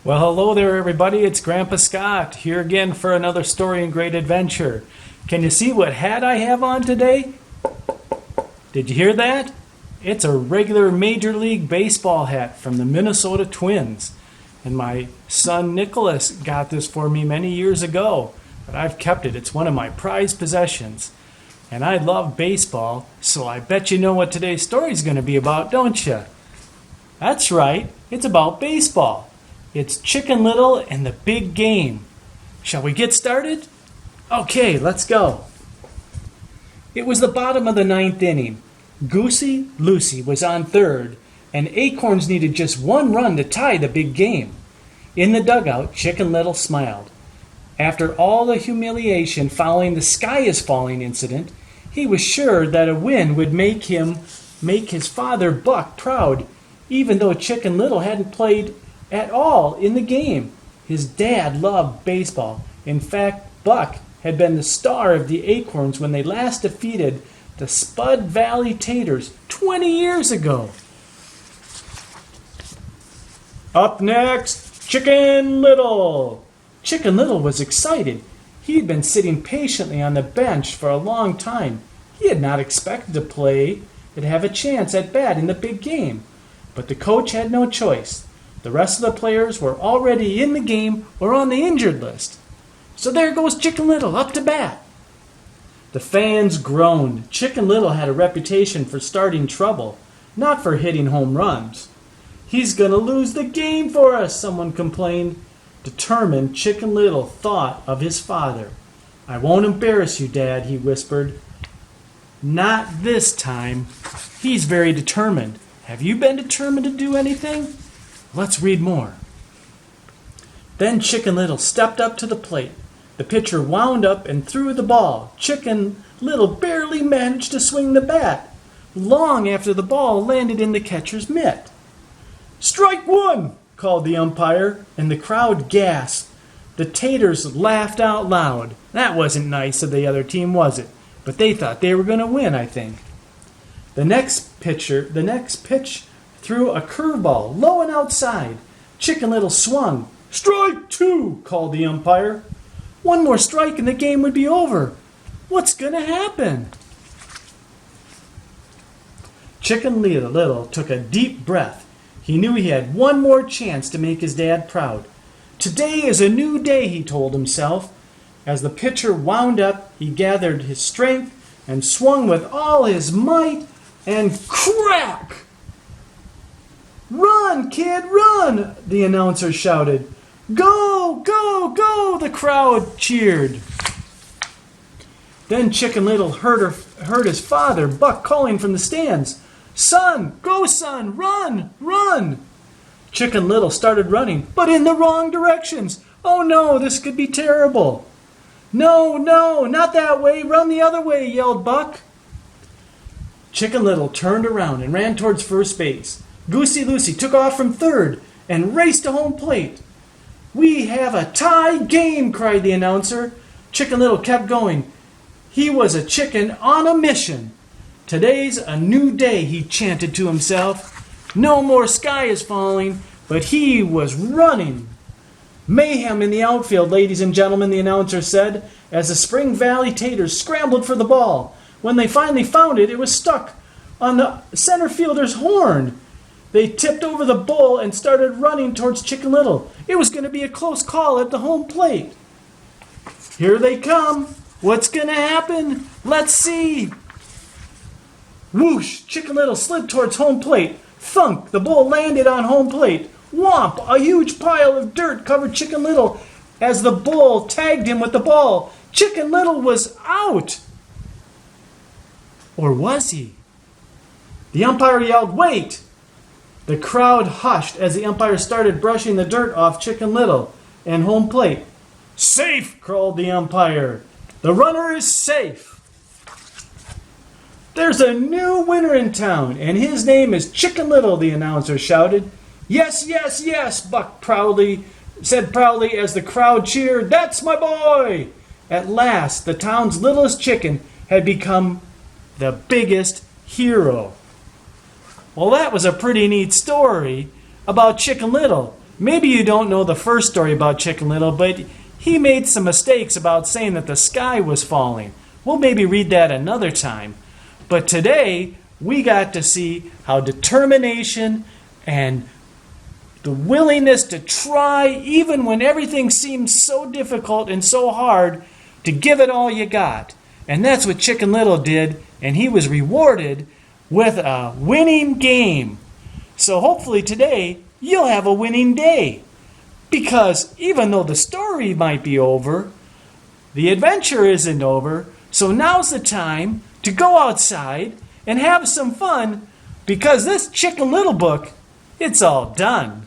Well, hello there, everybody. It's Grandpa Scott here again for another story and great adventure. Can you see what hat I have on today? Did you hear that? It's a regular Major League Baseball hat from the Minnesota Twins. And my son Nicholas got this for me many years ago, but I've kept it. It's one of my prized possessions. And I love baseball, so I bet you know what today's story is going to be about, don't you? That's right, it's about baseball. It's Chicken Little and the big game. Shall we get started? Okay, let's go. It was the bottom of the ninth inning. Goosey Lucy was on third, and Acorns needed just one run to tie the big game. In the dugout, Chicken Little smiled. After all the humiliation following the sky is falling incident, he was sure that a win would make his father Buck proud, even though Chicken Little hadn't played at all in the game. His dad loved baseball. In fact, Buck had been the star of the Acorns when they last defeated the Spud Valley Taters 20 years ago. Up next, Chicken Little. Chicken Little was excited. He had been sitting patiently on the bench for a long time. He had not expected to play and have a chance at bat in the big game. But the coach had no choice. The rest of the players were already in the game or on the injured list. So there goes Chicken Little up to bat. The fans groaned. Chicken Little had a reputation for starting trouble, not for hitting home runs. He's going to lose the game for us, someone complained. Determined, Chicken Little thought of his father. I won't embarrass you, Dad, he whispered. Not this time. He's very determined. Have you been determined to do anything? Let's read more. Then Chicken Little stepped up to the plate. The pitcher wound up and threw the ball. Chicken Little barely managed to swing the bat, long after the ball landed in the catcher's mitt. Strike one, called the umpire, and the crowd gasped. The Taters laughed out loud. That wasn't nice of the other team, was it? But they thought they were going to win, I think. The next pitch threw a curveball low and outside. Chicken Little swung. Strike two, called the umpire. One more strike and the game would be over. What's going to happen? Chicken Little took a deep breath. He knew he had one more chance to make his dad proud. Today is a new day, he told himself. As the pitcher wound up, he gathered his strength and swung with all his might, and crack! Run, kid, run! The announcer shouted. Go, go, go! The crowd cheered. Then Chicken Little heard his father, Buck, calling from the stands. Son, go son, run, run! Chicken Little started running, but in the wrong directions. Oh no, this could be terrible. No, no, not that way, run the other way, yelled Buck. Chicken Little turned around and ran towards first base. Goosey Lucy took off from third and raced to home plate. We have a tie game, cried the announcer. Chicken Little kept going. He was a chicken on a mission. Today's a new day, he chanted to himself. No more sky is falling, but he was running. Mayhem in the outfield, ladies and gentlemen, the announcer said, as the Spring Valley Taters scrambled for the ball. When they finally found it, it was stuck on the center fielder's horn. They tipped over the bowl and started running towards Chicken Little. It was going to be a close call at the home plate. Here they come. What's going to happen? Let's see. Whoosh! Chicken Little slid towards home plate. Thunk! The ball landed on home plate. Whomp! A huge pile of dirt covered Chicken Little as the bull tagged him with the ball. Chicken Little was out. Or was he? The umpire yelled, "Wait!" The crowd hushed as the umpire started brushing the dirt off Chicken Little and home plate. Safe, called the umpire. The runner is safe. There's a new winner in town, and his name is Chicken Little, the announcer shouted. Yes, yes, yes, Buck said proudly as the crowd cheered. That's my boy! At last, the town's littlest chicken had become the biggest hero. Well, that was a pretty neat story about Chicken Little. Maybe you don't know the first story about Chicken Little, but he made some mistakes about saying that the sky was falling. We'll maybe read that another time. But today, we got to see how determination and the willingness to try, even when everything seems so difficult and so hard, to give it all you got. And that's what Chicken Little did, and he was rewarded with a winning game. So hopefully today, you'll have a winning day. Because even though the story might be over, the adventure isn't over. So now's the time to go outside and have some fun, because this Chicken Little book, it's all done.